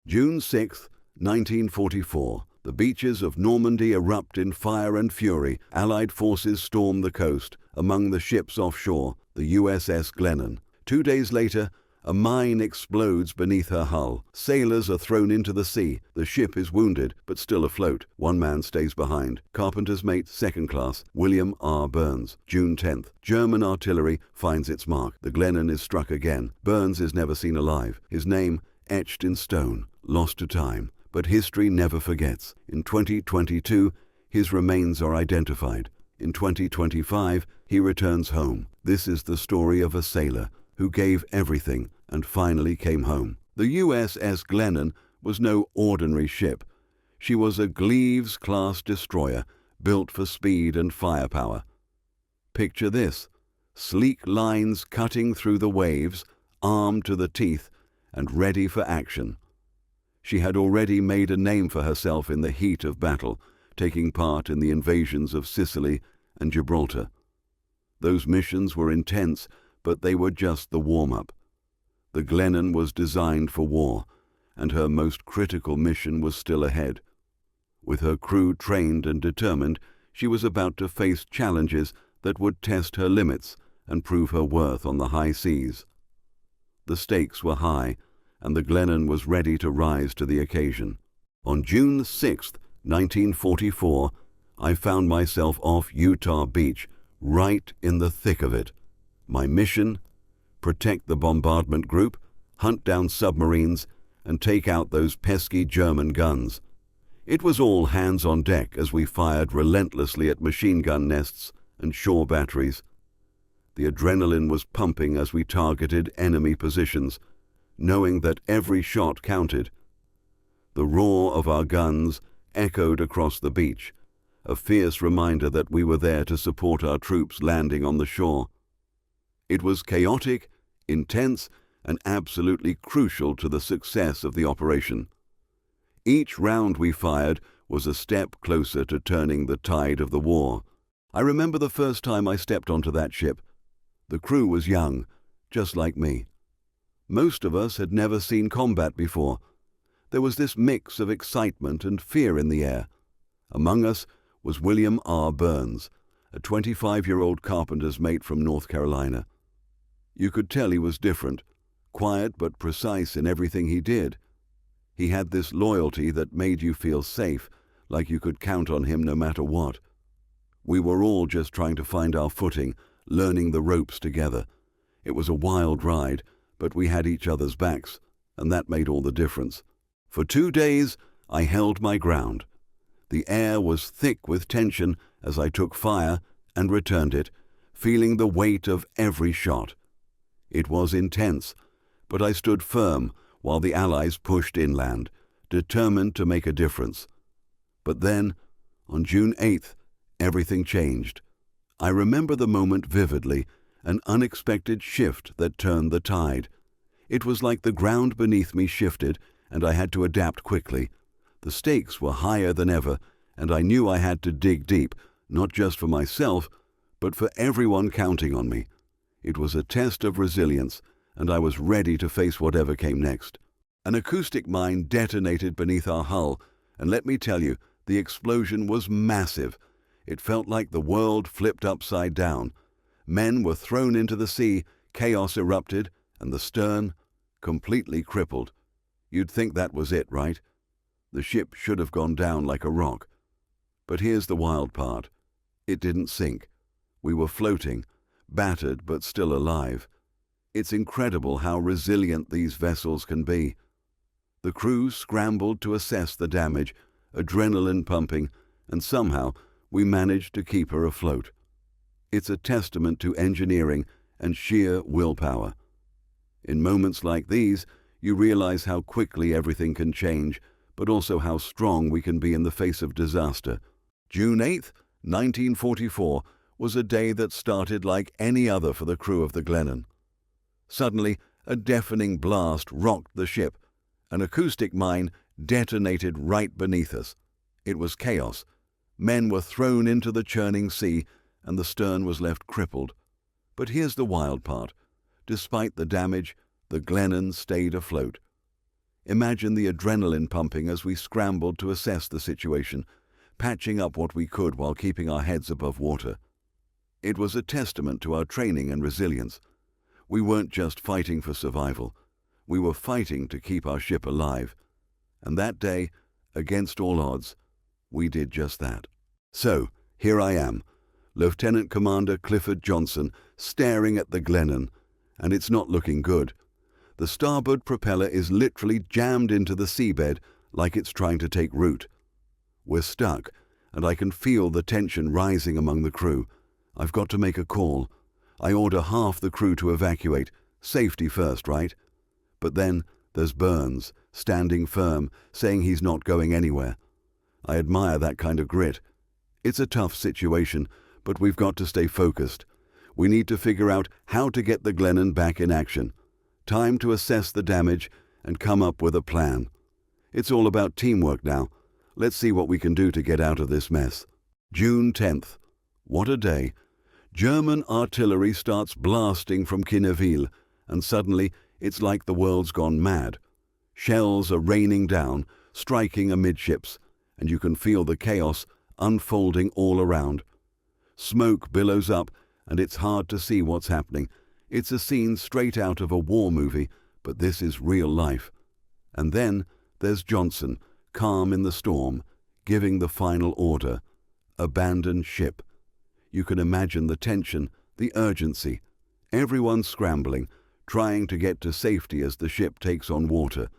June 6, 1944. The beaches of Normandy erupt in fire and fury. Allied forces storm the coast. Among the ships offshore, the USS Glennon. 2 days later, a mine explodes beneath her hull. Sailors are thrown into the sea. The ship is wounded, but still afloat. One man stays behind. Carpenter's mate, second class, William R. Burns. June 10th. German artillery finds its mark. The Glennon is struck again. Burns is never seen alive. His name etched in stone, lost to time. But history never forgets. In 2022, his remains are identified. In 2025, he returns home. This is the story of a sailor who gave everything and finally came home. The USS Glennon was no ordinary ship. She was a Gleaves-class destroyer built for speed and firepower. Picture this: sleek lines cutting through the waves, armed to the teeth and ready for action. She had already made a name for herself in the heat of battle, taking part in the invasions of Sicily and Gibraltar. Those missions were intense, but they were just the warm-up. The Glennon was designed for war, and her most critical mission was still ahead. With her crew trained and determined, she was about to face challenges that would test her limits and prove her worth on the high seas. The stakes were high, and the Glennon was ready to rise to the occasion. On June 6, 1944, I found myself off Utah Beach, right in the thick of it. My mission: protect the bombardment group, hunt down submarines, and take out those pesky German guns. It was all hands on deck as we fired relentlessly at machine gun nests and shore batteries. The adrenaline was pumping as we targeted enemy positions, knowing that every shot counted. The roar of our guns echoed across the beach, a fierce reminder that we were there to support our troops landing on the shore. It was chaotic, intense, and absolutely crucial to the success of the operation. Each round we fired was a step closer to turning the tide of the war. I remember the first time I stepped onto that ship. The crew was young, just like me. Most of us had never seen combat before. There was this mix of excitement and fear in the air. Among us was William R. Burns, a 25-year-old carpenter's mate from North Carolina. You could tell he was different, quiet but precise in everything he did. He had this loyalty that made you feel safe, like you could count on him no matter what. We were all just trying to find our footing, learning the ropes together. It was a wild ride, but we had each other's backs, and that made all the difference. For 2 days, I held my ground. The air was thick with tension as I took fire and returned it, feeling the weight of every shot. It was intense, but I stood firm while the Allies pushed inland, determined to make a difference. But then, on June 8th, everything changed. I remember the moment vividly, an unexpected shift that turned the tide. It was like the ground beneath me shifted, and I had to adapt quickly. The stakes were higher than ever, and I knew I had to dig deep, not just for myself, but for everyone counting on me. It was a test of resilience, and I was ready to face whatever came next. An acoustic mine detonated beneath our hull, and let me tell you, the explosion was massive. It felt like the world flipped upside down. Men were thrown into the sea, chaos erupted, and the stern, completely crippled. You'd think that was it, right? The ship should have gone down like a rock. But here's the wild part. It didn't sink. We were floating, battered but still alive. It's incredible how resilient these vessels can be. The crew scrambled to assess the damage, adrenaline pumping, and somehow we managed to keep her afloat. It's a testament to engineering and sheer willpower. In moments like these, you realize how quickly everything can change, but also how strong we can be in the face of disaster. June 8th, 1944, was a day that started like any other for the crew of the Glennon. Suddenly, a deafening blast rocked the ship. An acoustic mine detonated right beneath us. It was chaos. Men were thrown into the churning sea, and the stern was left crippled. But here's the wild part. Despite the damage, the Glennon stayed afloat. Imagine the adrenaline pumping as we scrambled to assess the situation, patching up what we could while keeping our heads above water. It was a testament to our training and resilience. We weren't just fighting for survival. We were fighting to keep our ship alive. And that day, against all odds, we did just that. So, here I am, Lieutenant Commander Clifford Johnson, staring at the Glennon, and it's not looking good. The starboard propeller is literally jammed into the seabed like it's trying to take root. We're stuck, and I can feel the tension rising among the crew. I've got to make a call. I order half the crew to evacuate. Safety first, right? But then there's Burns, standing firm, saying he's not going anywhere. I admire that kind of grit. It's a tough situation, but we've got to stay focused. We need to figure out how to get the Glennon back in action. Time to assess the damage and come up with a plan. It's all about teamwork now. Let's see what we can do to get out of this mess. June 10th. What a day. German artillery starts blasting from Kinneville, and suddenly it's like the world's gone mad. Shells are raining down, striking amidships, and you can feel the chaos unfolding all around. Smoke billows up, and it's hard to see what's happening. It's a scene straight out of a war movie, but this is real life. And then there's Johnson, calm in the storm, giving the final order: abandon ship. You can imagine the tension, the urgency. Everyone's scrambling, trying to get to safety as the ship takes on water.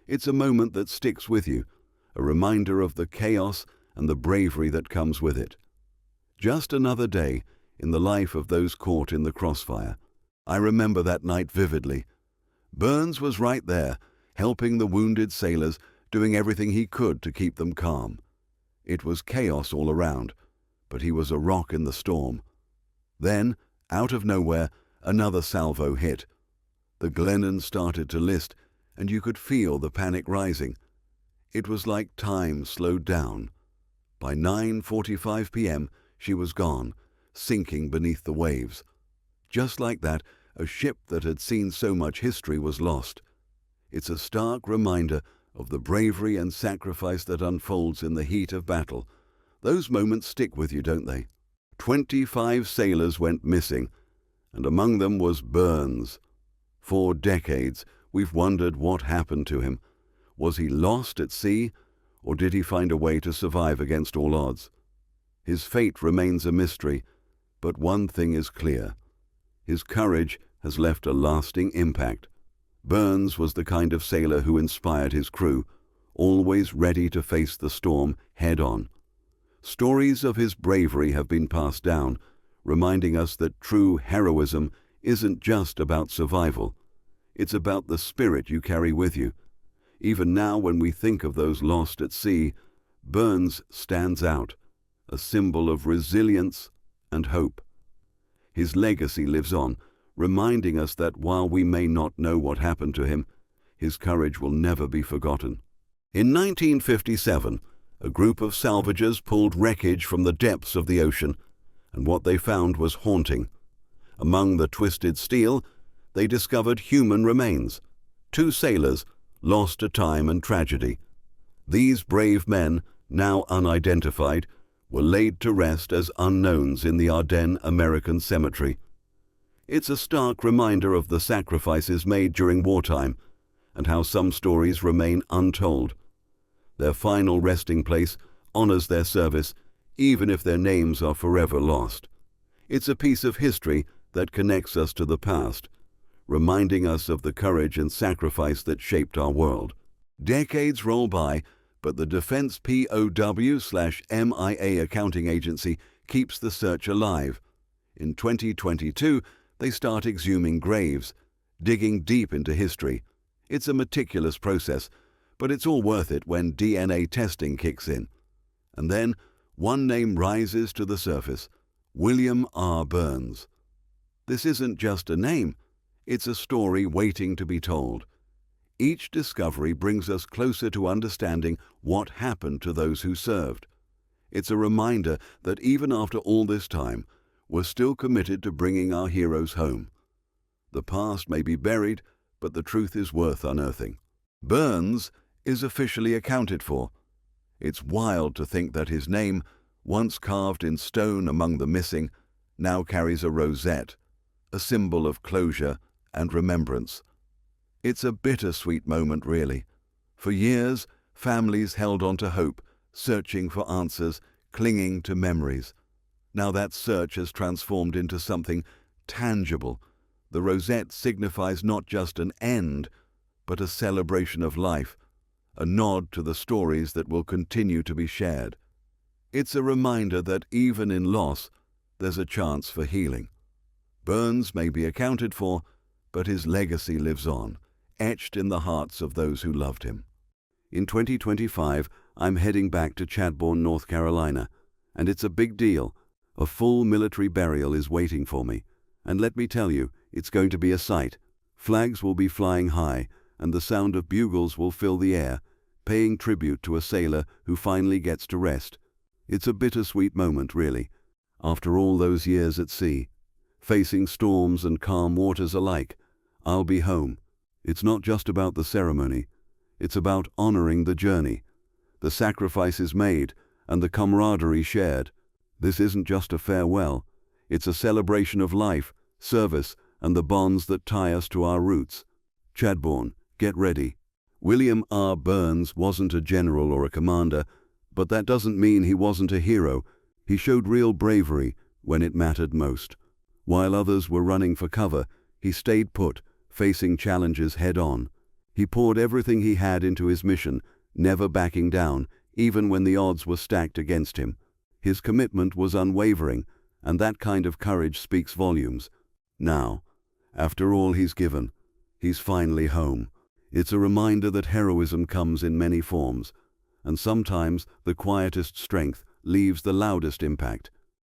It's a moment that sticks with you, a reminder of the chaos and the bravery that comes with it. Just another day in the life of those caught in the crossfire. I remember that night vividly. Burns was right there, helping the wounded sailors, doing everything he could to keep them calm. It was chaos all around, but he was a rock in the storm. Then, out of nowhere, another salvo hit. The Glennon started to list, and you could feel the panic rising. It was like time slowed down. By 9:45 p.m., she was gone, sinking beneath the waves. Just like that, a ship that had seen so much history was lost. It's a stark reminder of the bravery and sacrifice that unfolds in the heat of battle. Those moments stick with you, don't they? 25 sailors went missing, and among them was Burns. For decades, we've wondered what happened to him. Was he lost at sea, or did he find a way to survive against all odds? His fate remains a mystery, but one thing is clear. His courage has left a lasting impact. Burns was the kind of sailor who inspired his crew, always ready to face the storm head-on. Stories of his bravery have been passed down, reminding us that true heroism isn't just about survival. It's about the spirit you carry with you. Even now, when we think of those lost at sea, Burns stands out, a symbol of resilience and hope. His legacy lives on, reminding us that while we may not know what happened to him, his courage will never be forgotten. In 1957, a group of salvagers pulled wreckage from the depths of the ocean, and what they found was haunting. Among the twisted steel, they discovered human remains, 2 sailors lost to time and tragedy. These brave men, now unidentified, were laid to rest as unknowns in the Ardennes American Cemetery. It's a stark reminder of the sacrifices made during wartime and how some stories remain untold. Their final resting place honors their service, even if their names are forever lost. It's a piece of history that connects us to the past, reminding us of the courage and sacrifice that shaped our world. Decades roll by, but the Defense POW/MIA accounting agency keeps the search alive. In 2022, they start exhuming graves, digging deep into history. It's a meticulous process, but it's all worth it when DNA testing kicks in. And then, one name rises to the surface: William R. Burns. This isn't just a name, it's a story waiting to be told. Each discovery brings us closer to understanding what happened to those who served. It's a reminder that even after all this time, we're still committed to bringing our heroes home. The past may be buried, but the truth is worth unearthing. Burns is officially accounted for. It's wild to think that his name, once carved in stone among the missing, now carries a rosette, a symbol of closure and remembrance. It's a bittersweet moment, really. For years, families held on to hope, searching for answers, clinging to memories. Now that search has transformed into something tangible. The rosette signifies not just an end, but a celebration of life, a nod to the stories that will continue to be shared. It's a reminder that even in loss, there's a chance for healing. Burns may be accounted for, but his legacy lives on, etched in the hearts of those who loved him. In 2025, I'm heading back to Chadbourn, North Carolina, and it's a big deal. A full military burial is waiting for me, and let me tell you, it's going to be a sight. Flags will be flying high, and the sound of bugles will fill the air, paying tribute to a sailor who finally gets to rest. It's a bittersweet moment, really. After all those years at sea, facing storms and calm waters alike, I'll be home. It's not just about the ceremony. It's about honoring the journey, the sacrifices made, and the camaraderie shared. This isn't just a farewell. It's a celebration of life, service, and the bonds that tie us to our roots. Chadbourn, get ready. William R. Burns wasn't a general or a commander, but that doesn't mean he wasn't a hero. He showed real bravery when it mattered most. While others were running for cover, he stayed put, facing challenges head-on. He poured everything he had into his mission, never backing down, even when the odds were stacked against him. His commitment was unwavering, and that kind of courage speaks volumes. Now, after all he's given, he's finally home. It's a reminder that heroism comes in many forms, and sometimes the quietest strength leaves the loudest impact.